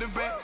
to back.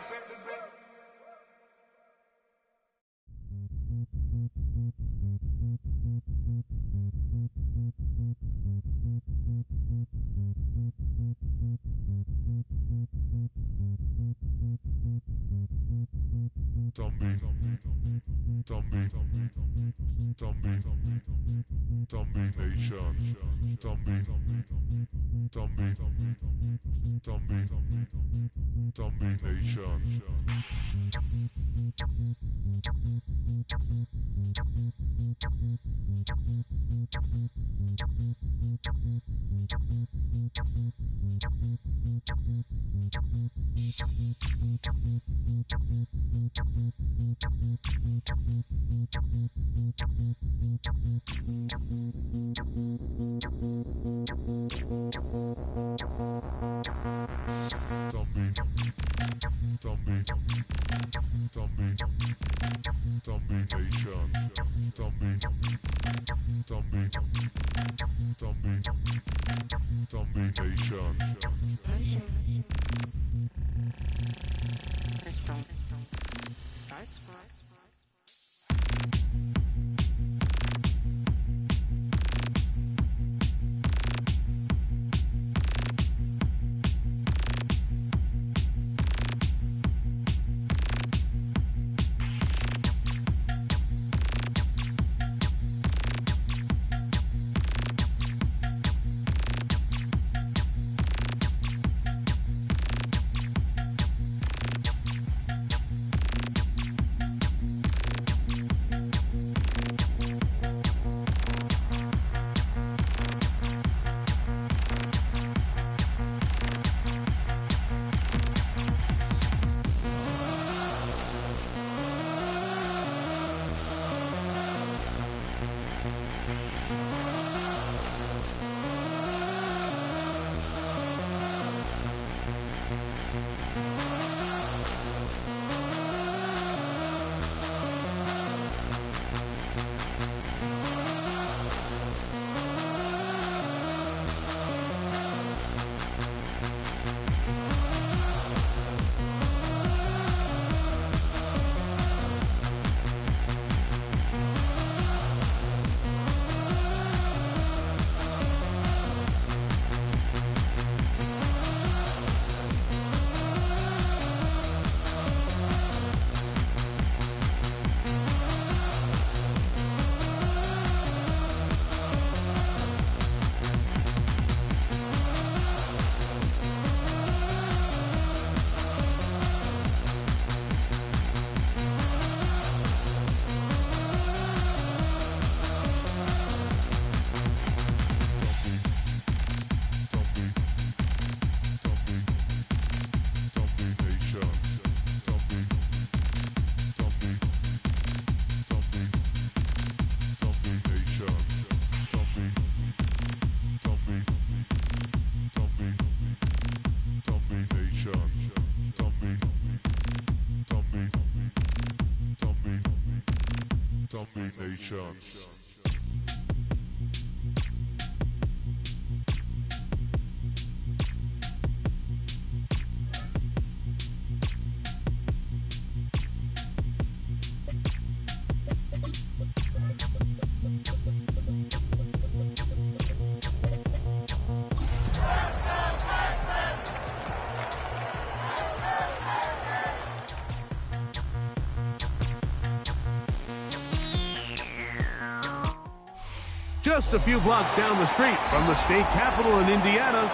Just a few blocks down the street from the state capitol in Indiana,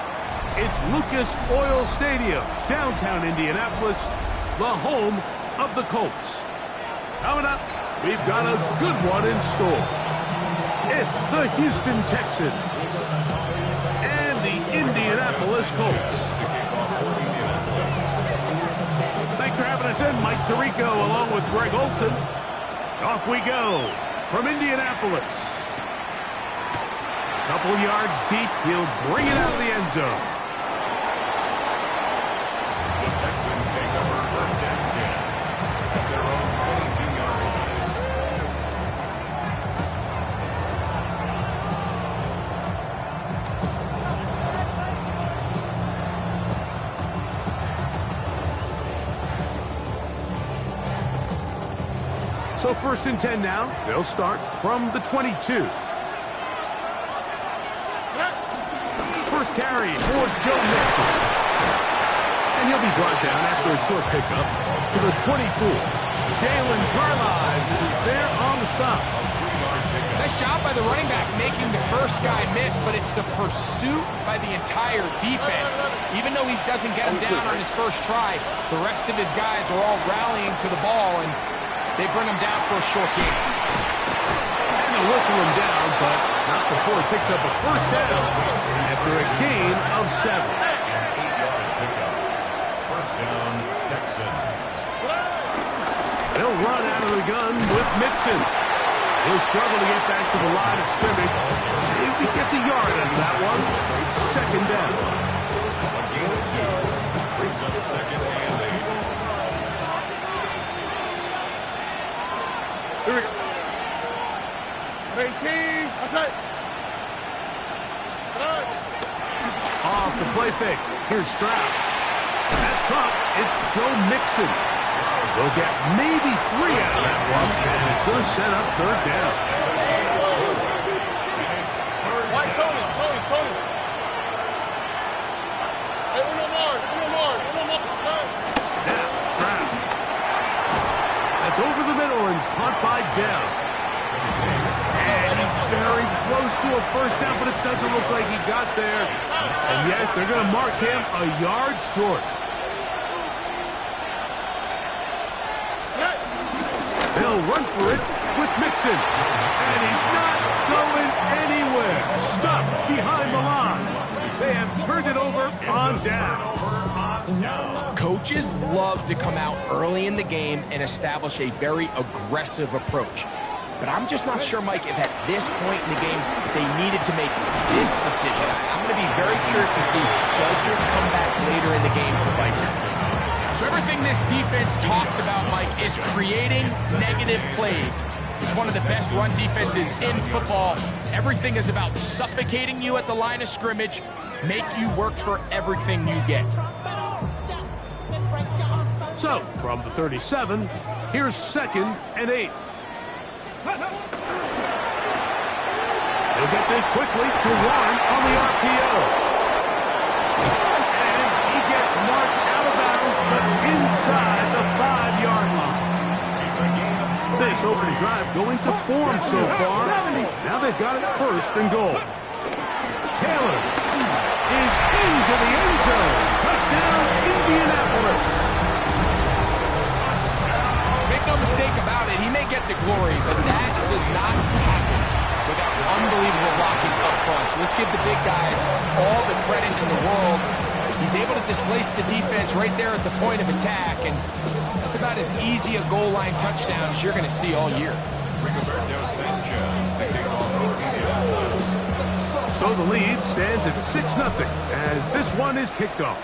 it's Lucas Oil Stadium, downtown Indianapolis, the home of the Colts. Coming up, we've got a good one in store. It's the Houston Texans and the Indianapolis Colts. Thanks for having us in, Mike Tirico, along with Greg Olson. Off we go from Indianapolis. Couple yards deep, he'll bring it out of the end zone. The Texans take over first and 10 at their own 22-yard line. So 1st and 10 now. They'll start from the 22. First carry for Joe Mixon. And he'll be brought down after a short pickup to the 24. Dalen Carlisle is there on the stop. Nice job by the running back making the first guy miss, but it's the pursuit by the entire defense. Even though he doesn't get him down on his first try, the rest of his guys are all rallying to the ball, and they bring him down for a short gain. And they'll whistle him down, but not before he picks up a first down after a gain of 7. 8-yard pickup. First down, Texans. They'll run out of the gun with Mixon. He'll struggle to get back to the line of scrimmage. If he gets a yard out of that one, it's 2nd down. A gain of 2 brings up 2nd and 8. Here we go. 18. That's it. Off the play fake. Here's Stroud. That's caught. It's Joe Mixon. They'll get maybe 3 out of that one, and it's going to set up 3rd down. White, Tony. Hey, uno more. Now, Stroud. That's over the middle and caught by Dell. And he's very close to a first down, but it doesn't look like he got there. And yes, they're going to mark him a yard short. They'll run for it with Mixon. And he's not going anywhere. Stuffed behind the line. They have turned it over on down. Coaches love to come out early in the game and establish a very aggressive approach. But I'm just not sure, Mike, if at this point in the game they needed to make this decision. I'm going to be very curious to see, does this come back later in the game to bite them? So everything this defense talks about, Mike, is creating negative plays. It's one of the best run defenses in football. Everything is about suffocating you at the line of scrimmage, make you work for everything you get. So, from the 37, here's 2nd and 8. They'll get this quickly to Warren on the RPO. And he gets marked out of bounds, but inside the 5-yard line. This opening drive going to form so far. Now they've got it 1st and goal. Taylor is into the end zone. Touchdown, Indianapolis. Make no mistake about it, he may get the glory, but that does not happen without unbelievable blocking up front. So let's give the big guys all the credit in the world. He's able to displace the defense right there at the point of attack, and that's about as easy a goal line touchdown as you're going to see all year. So the lead stands at 6-0 as this one is kicked off.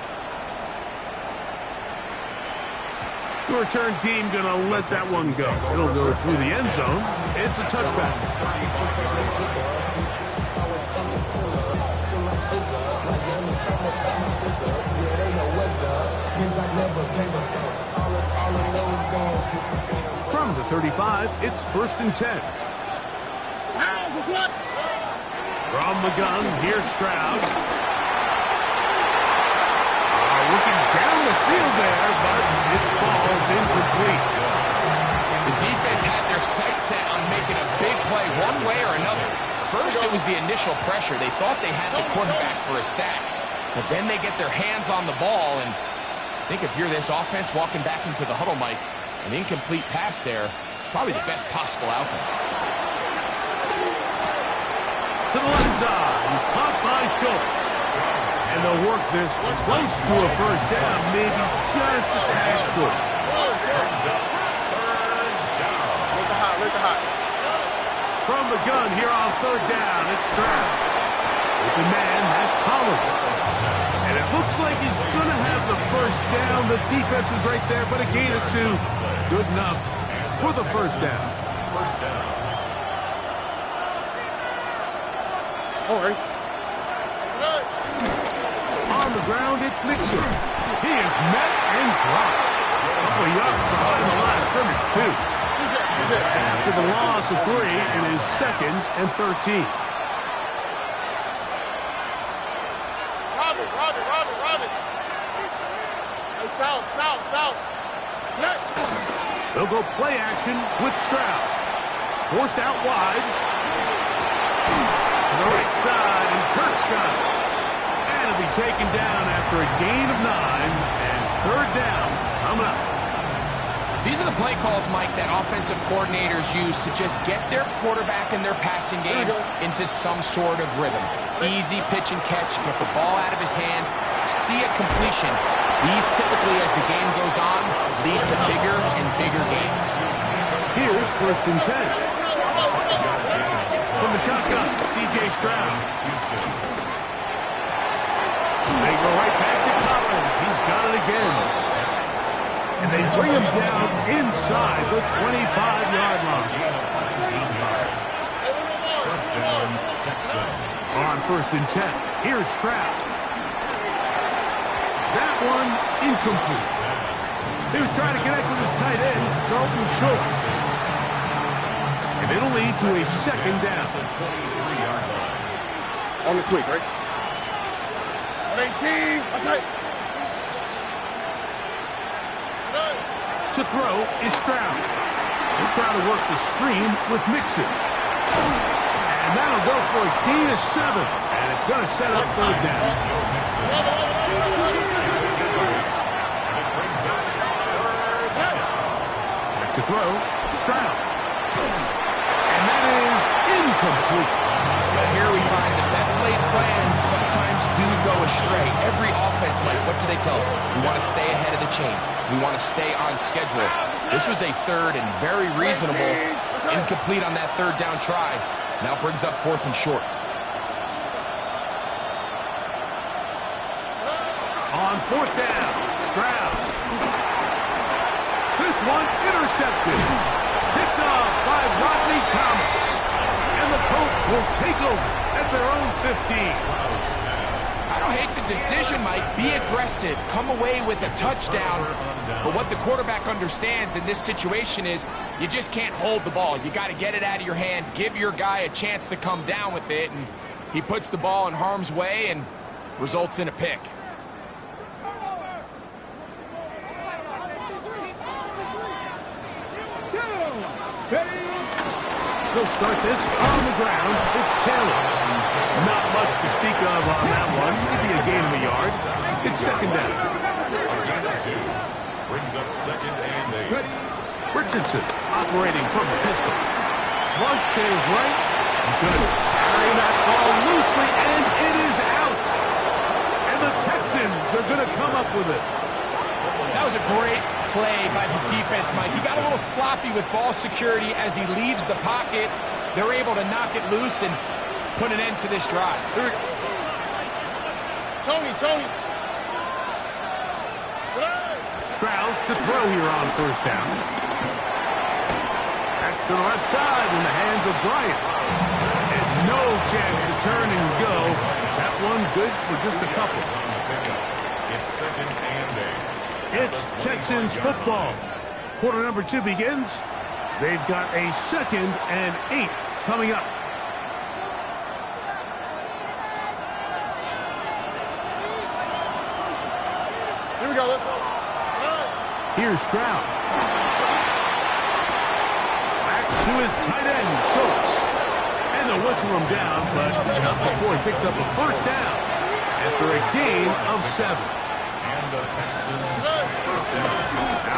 The return team going to let that one go. It'll go through the end zone. It's a touchback. From the 35, it's 1st and 10. From the gun, here's Stroud. Looking down the field there, but it falls incomplete. The defense had their sights set on making a big play one way or another. First, it was the initial pressure. They thought they had the quarterback for a sack. But then they get their hands on the ball, and I think if you're this offense walking back into the huddle, Mike, an incomplete pass there is probably the best possible outcome. To the left side, caught by Schultz. And they'll work this close to a first down, maybe just a tad short. From the gun here on 3rd down, it's Stroud. Open man, that's Collins. And it looks like he's going to have the first down. The defense is right there, but a gain of 2. Good enough for the first down. First down. All right. On the ground, it's Mixon. He is met and dropped. A couple of yards behind the line of scrimmage, too. After the loss of 3, it is 2nd and 13. Robbie. Hey, south. Next. They'll go play action with Stroud. Forced out wide. To the right side, and Kurt's got it. And it'll be taken down after a gain of 9, and 3rd down coming up. These are the play calls, Mike, that offensive coordinators use to just get their quarterback and their passing game into some sort of rhythm. Easy pitch and catch, get the ball out of his hand, see a completion. These typically, as the game goes on, lead to bigger and bigger gains. Here's 1st and 10. From the shotgun, C.J. Stroud. They go right back to Collins. He's got it again. And they bring him down inside the 25-yard line. First down, Texans. On 1st and 10, here's Stroud. That one incomplete. He was trying to connect with his tight end, Dalton Schultz. And it'll lead to a 2nd down. On the quick, right? 18. That's right. To throw is Stroud. He'll try to work the screen with Mixon. And that'll go for a gain of 7. And it's going to set up 3rd down. Back to throw, Stroud. And that is incomplete. But here we find the best laid plans sometimes do go astray. Every offense, Mike, what do they tell us? We want to stay ahead of the chains. We want to stay on schedule. This was a 3rd and very reasonable incomplete on that 3rd down try. Now brings up 4th and short. On 4th down, Stroud. This one intercepted. Picked off by Rodney Thomas. And the Colts will take over at their own 15. I don't hate the decision, Mike. Be aggressive. Come away with a touchdown. But what the quarterback understands in this situation is you just can't hold the ball. You got to get it out of your hand. Give your guy a chance to come down with it. And he puts the ball in harm's way and results in a pick. They'll start this on the ground. It's Taylor. Not much to speak of on that one. Maybe a gain of a yard. It's 2nd down. Brings up 2nd and 8. Richardson operating from the pistol. Flush to his right. He's going to carry that ball loosely, and it is out. And the Texans are going to come up with it. That was a great play by the defense, Mike. He got a little sloppy with ball security as he leaves the pocket. They're able to knock it loose and put an end to this drive. Tony. Stroud to throw here on 1st down. That's to the left side in the hands of Bryant. And no chance to turn and go. That one good for just a couple. It's 2nd and 8. It's Texans football. Quarter number 2 begins. They've got a 2nd and 8 coming up. Here we go. Let's go. Here's Stroud. Backs to his tight end, Schultz. And they'll whistle him down, but not before he picks up a 1st down after a gain of 7. And the Texans first down.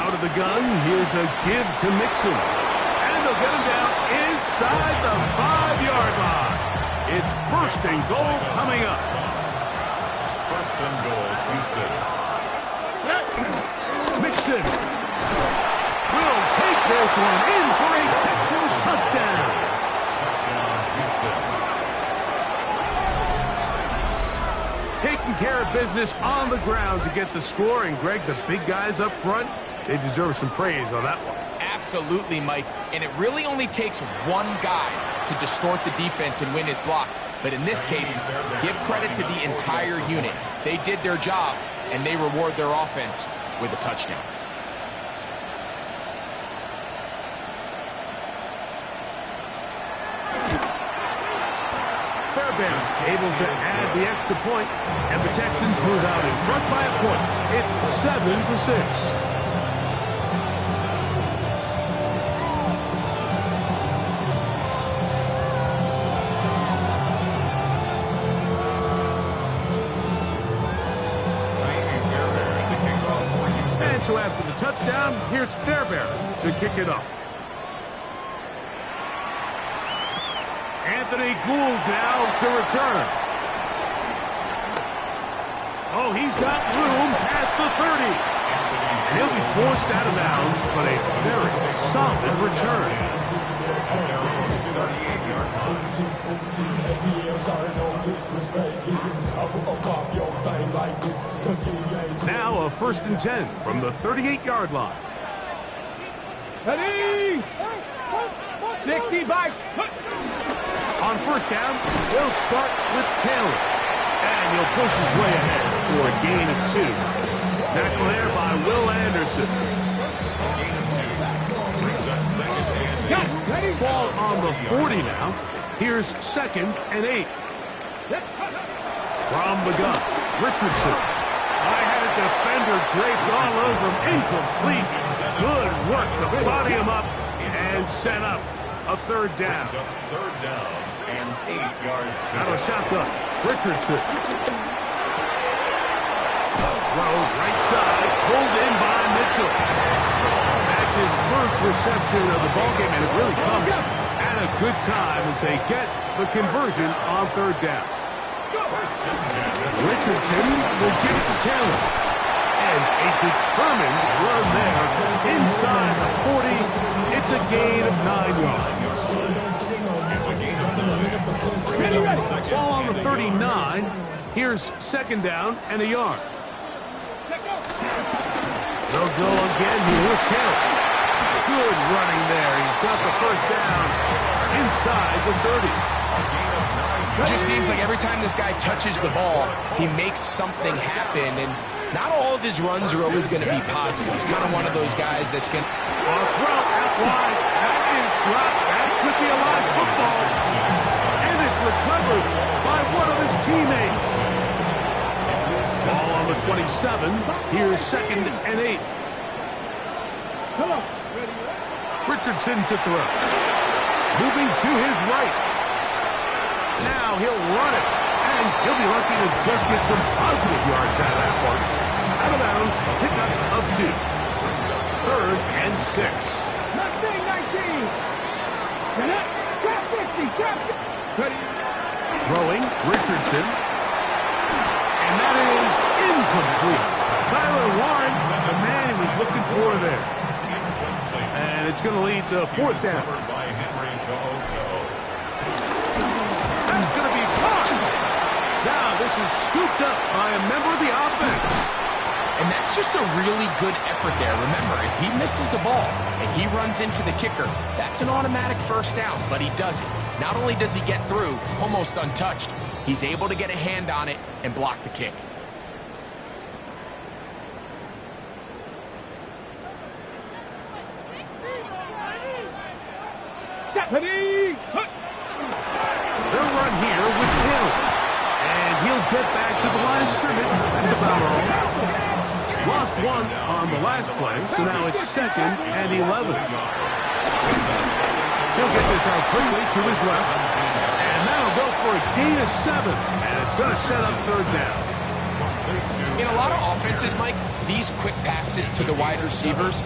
Out of the gun, here's a give to Mixon. And they'll get him down inside the 5-yard line. It's 1st and goal coming up. 1st and goal, Houston. Mixon will take this one in for a Texans touchdown. Touchdown, Houston. Taking care of business on the ground to get the score. And, Greg, the big guys up front, they deserve some praise on that one. Absolutely, Mike. And it really only takes one guy to distort the defense and win his block. But in this case, give credit to the entire unit. They did their job, and they reward their offense with a touchdown. Bears able to add the extra point, and the Texans move out in front by a point. It's 7-6. And so after the touchdown, here's Fairbairn to kick it off. Anthony Gould now to return. Oh, he's got room past the 30. And he'll be forced out of bounds, but a very solid return. Now a 1st and 10 from the 38-yard line. Ready? 60 bikes. On 1st down, they'll start with Taylor. And he'll push his way ahead for a gain of 2. Tackle there by Will Anderson. Ball on the 40 now. Here's 2nd and 8. From the gun, Richardson. I had a defender draped all over him. Incomplete. Good work to body him up and set up a 3rd down. 3rd down and 8 yards. Now a shotgun. Richardson. Throw right side. Pulled in by Mitchell. That's his first reception of the ballgame, and it really comes at a good time as they get the conversion on 3rd down. Richardson will give it to Taylor. And a determined run there inside the 40. It's a gain of 9 yards. Ball on the 39. Here's 2nd down and a yard. They'll go again here with Taylor. Good running there. He's got the 1st down inside the 30. It just seems like every time this guy touches the ball, he makes something happen, and not all of his runs are always going to be positive. He's kind of one of those guys that's going to... A throw out wide. That is dropped. That could be a live football. And it's recovered by one of his teammates. Ball on the 27. Here's 2nd and 8. Richardson to throw. Moving to his right. Now he'll run it. And he'll be lucky to just get some positive yards out of that one. Out of bounds, pickup of 2. 3rd and 6. 19. Trap 50. Throwing, Richardson. And that is incomplete. Tyler Warren, the man he was looking for there. And it's going to lead to 4th down. That's going to be caught. Now this is scooped up by a member of the offense. And that's just a really good effort there. Remember, if he misses the ball and he runs into the kicker, that's an automatic 1st down, but he doesn't. Not only does he get through almost untouched, he's able to get a hand on it and block the kick. They'll run here with Taylor. And he'll get back to the line of scrimmage. That's about all. Lost 1 on the last play, so now it's 2nd and 11. He'll get this out quickly to his left. And that'll go for a gain of 7. And it's going to set up 3rd down. In a lot of offenses, Mike, these quick passes to the wide receivers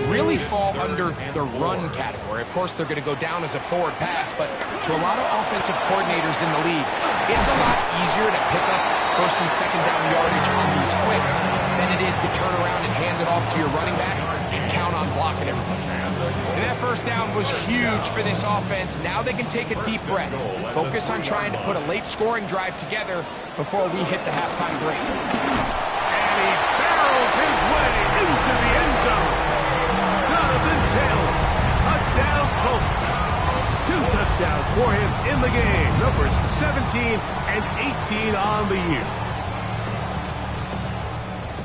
really fall under the run category. Of course, they're going to go down as a forward pass, but to a lot of offensive coordinators in the league, it's a lot easier to pick up 1st and 2nd down yardage on these quicks than it is to turn around and hand it off to your running back and count on blocking everybody. And that 1st down was huge for this offense. Now they can take a deep breath, focus on trying to put a late scoring drive together before we hit the halftime break. And he barrels his way into the end zone. Jonathan Taylor, touchdown Colts. 2 touchdowns for him in the game. Numbers 17 and 18 on the year.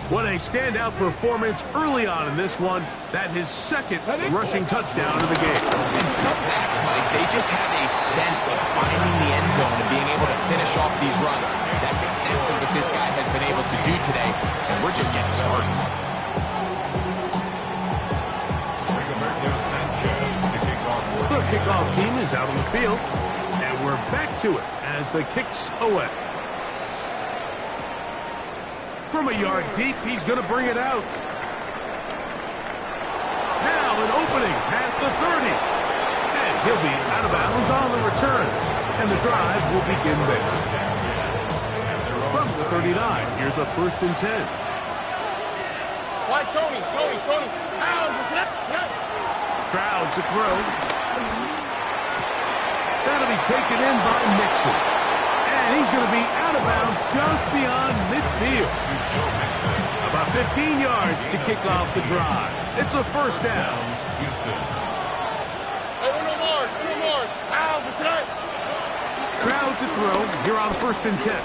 What a standout performance early on in this one. That his second rushing touchdown of the game. And some backs, Mike, they just have a sense of finding the end zone and being able to finish off these runs. That's exactly what this guy has been able to do today, and we're just getting started. The kickoff team is out on the field, and we're back to it as the kick's away. From a yard deep, he's going to bring it out. Now an opening past the 30. And he'll be out of bounds on the return. And the drive will begin there. From the 39, here's a 1st and 10. Why, Tony? Stroud to throw. That'll be taken in by Mixon. And he's going to be out of bounds just beyond midfield. About 15 yards to kick off the drive. It's a 1st down. Houston. Hey, Uno more. Stroud to throw here on 1st and 10.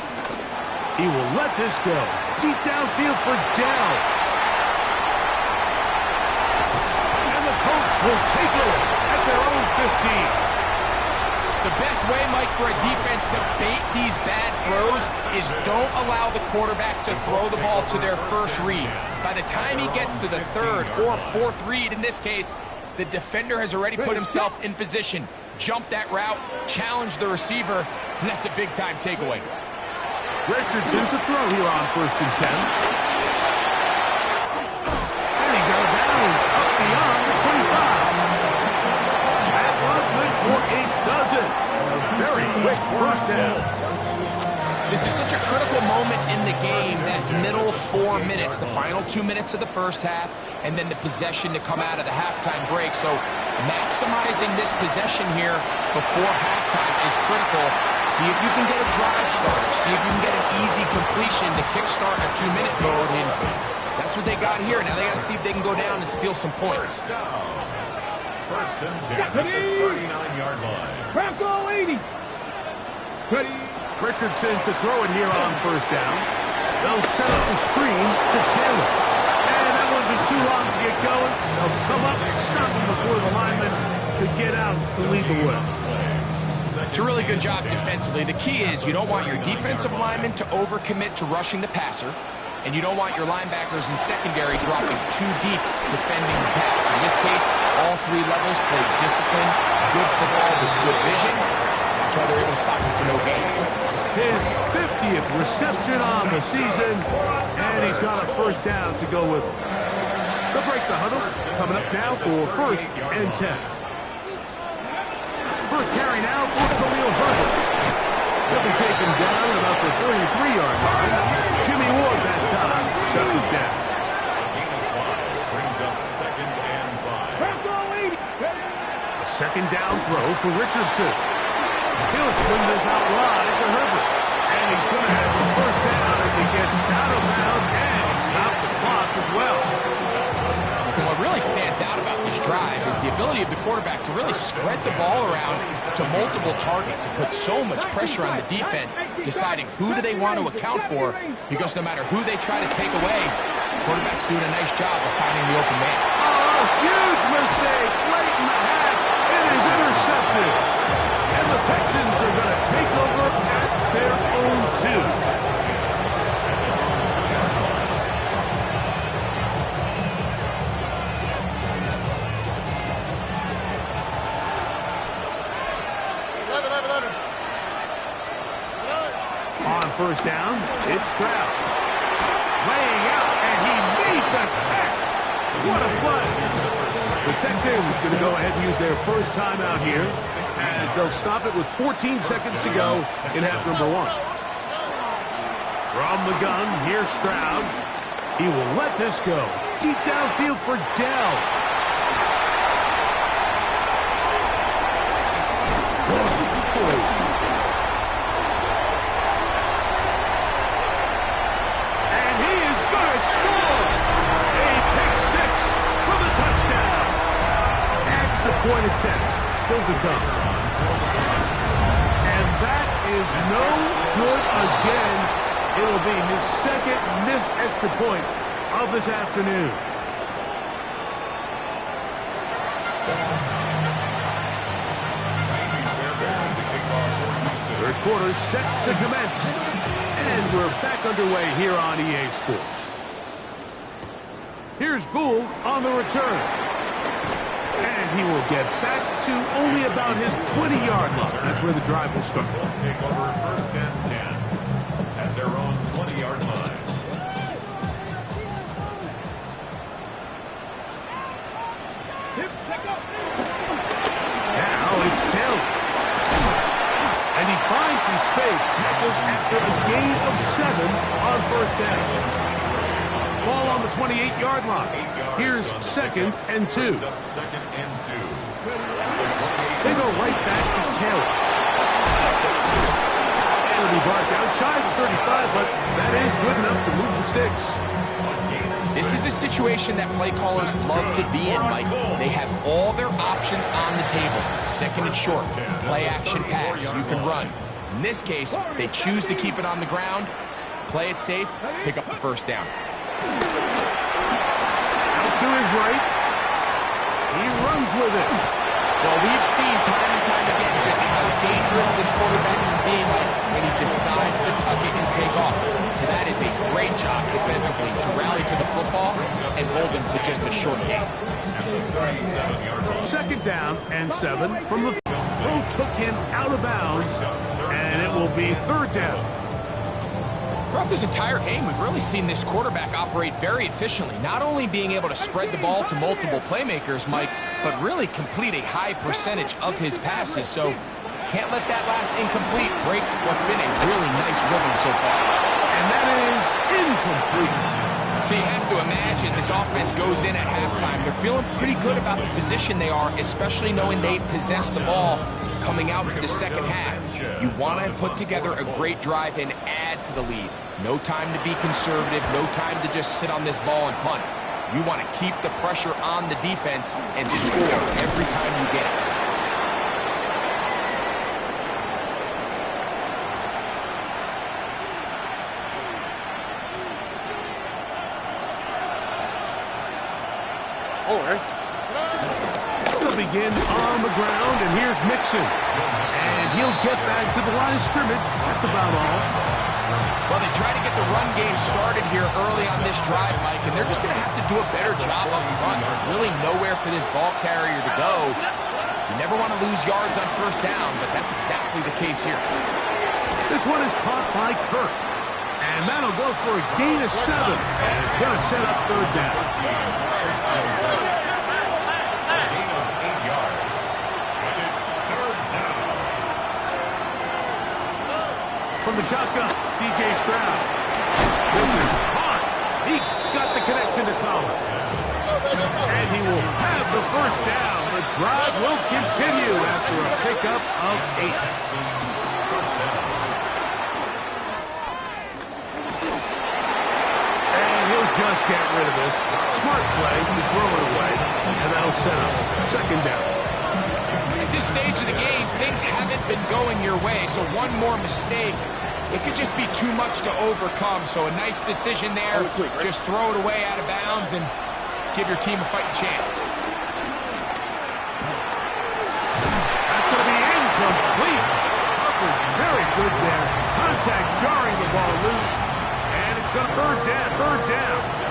He will let this go. Deep downfield for Dell. And the Colts will take it at their own 15. The best way, Mike, for a defense to bait these bad throws is don't allow the quarterback to throw the ball to their first read. By the time he gets to the 3rd or 4th read, in this case, the defender has already put himself in position, jumped that route, challenged the receiver, and that's a big-time takeaway. Richardson to throw here on 1st and 10. And he's out of bounds up beyond the 25. That one good for a dozen. A very quick 1st down. This is such a critical moment in the game, that middle 4 minutes, the final 2 minutes of the first half, and then the possession to come out of the halftime break. So maximizing this possession here before halftime is critical. See if you can get a drive starter. See if you can get an easy completion to kickstart a 2-minute mode. And that's what they got here. Now they got to see if they can go down and steal some points. 1st and 10 at the 39-yard line. Bronco 80. Steady. Richardson to throw it here on 1st down. They'll set up the screen to Taylor. And that one's just too long to get going. They'll come up and stop him before the lineman could get out to lead the way. It's a really good job defensively. The key is you don't want your defensive linemen to overcommit to rushing the passer, and you don't want your linebackers in secondary dropping too deep defending the pass. In this case, all 3 levels play disciplined, good football with good vision. That's why they're able to stop him for no gain. His 50th reception on the season, and he's got a 1st down to go with him. They'll break the huddle, coming up now for 1st and 10. First carry now for Khalil Herbert. He'll be taken down at about the 33-yard line. Jimmy Ward that time shuts it down. Brings up 2nd and 5. Bronco 80. A 2nd down throw for Richardson. He'll swing this out wide to Herbert. And he's going to have the 1st down as he gets out of bounds and he stopped the clock as well. And what really stands out about this drive is the ability of the quarterback to really spread the ball around to multiple targets and put so much pressure on the defense, deciding who do they want to account for, because no matter who they try to take away, the quarterback's doing a nice job of finding the open man. Oh, huge mistake late in the half. It is intercepted. And the Texans are going to take over at their own 2. On 1st down, it's Stroud. Laying out, and he made the catch. What a play. The Texans going to go ahead and use their 1st timeout here as they'll stop it with 14 seconds to go in half number 1. From the gun, here's Stroud. He will let this go. Deep downfield for Dell. And he is going to score. A pick 6 for the touchdown. Extra point attempt still to come. And that is no good again. It'll be his 2nd missed extra point of this afternoon. Third quarter set to commence. And we're back underway here on EA Sports. Here's Gould on the return. And he will get back to only about his 20-yard line. That's where the drive will start. Let's take over first and 10 at their own 20-yard line. Now it's Taylor. And he finds some space tackled after a gain of 7 on first down. Ball on the 28-yard line. Here's second and 2. Second and 2. They go right back to Taylor. It'll be brought down shy of 35, but that is good enough to move the sticks. This is a situation that play callers love to be in, Mike. They have all their options on the table. Second and short, play action pass, you can run. In this case, they choose to keep it on the ground, play it safe, pick up the first down. Out to his right. He runs with it. Well, we've seen time and time again just how dangerous this quarterback can be when he decides to tuck it and take off. So that is a great job defensively to rally to the football and hold him to just a short gain. Second down and 7 from the throw took him out of bounds, and it will be third down. Throughout this entire game, we've really seen this quarterback operate very efficiently, not only being able to spread the ball to multiple playmakers, Mike, but really complete a high percentage of his passes. So can't let that last incomplete break what's been a really nice rhythm so far. And that is incomplete. So you have to imagine this offense goes in at halftime. They're feeling pretty good about the position they are, especially knowing they possess the ball coming out for the second half. You want to put together a great drive and add to the lead. No time to be conservative, no time to just sit on this ball and punt. You want to keep the pressure on the defense and score every time you get it. They'll begin on the ground, and here's Mixon. And he'll get back to the line of scrimmage. That's about all. Well, they try to get the run game started here early on this drive, Mike, and they're just going to have to do a better job up front. There's really nowhere for this ball carrier to go. You never want to lose yards on first down, but that's exactly the case here. This one is caught by Kirk. And that'll go for a gain of 7. And it's going to set up third down. From the shotgun, C.J. Stroud. This is hot. He got the connection to Collins. And he will have the first down. The drive will continue after a pickup of 8. And he'll just get rid of this. Smart play to throw it away. And that'll set up second down. At this stage of the game, things haven't been going your way, so one more mistake, it could just be too much to overcome. So a nice decision there. Just throw it away out of bounds and give your team a fighting chance. That's going to be incomplete. Harper very good there. Contact jarring the ball loose. And it's going to third down.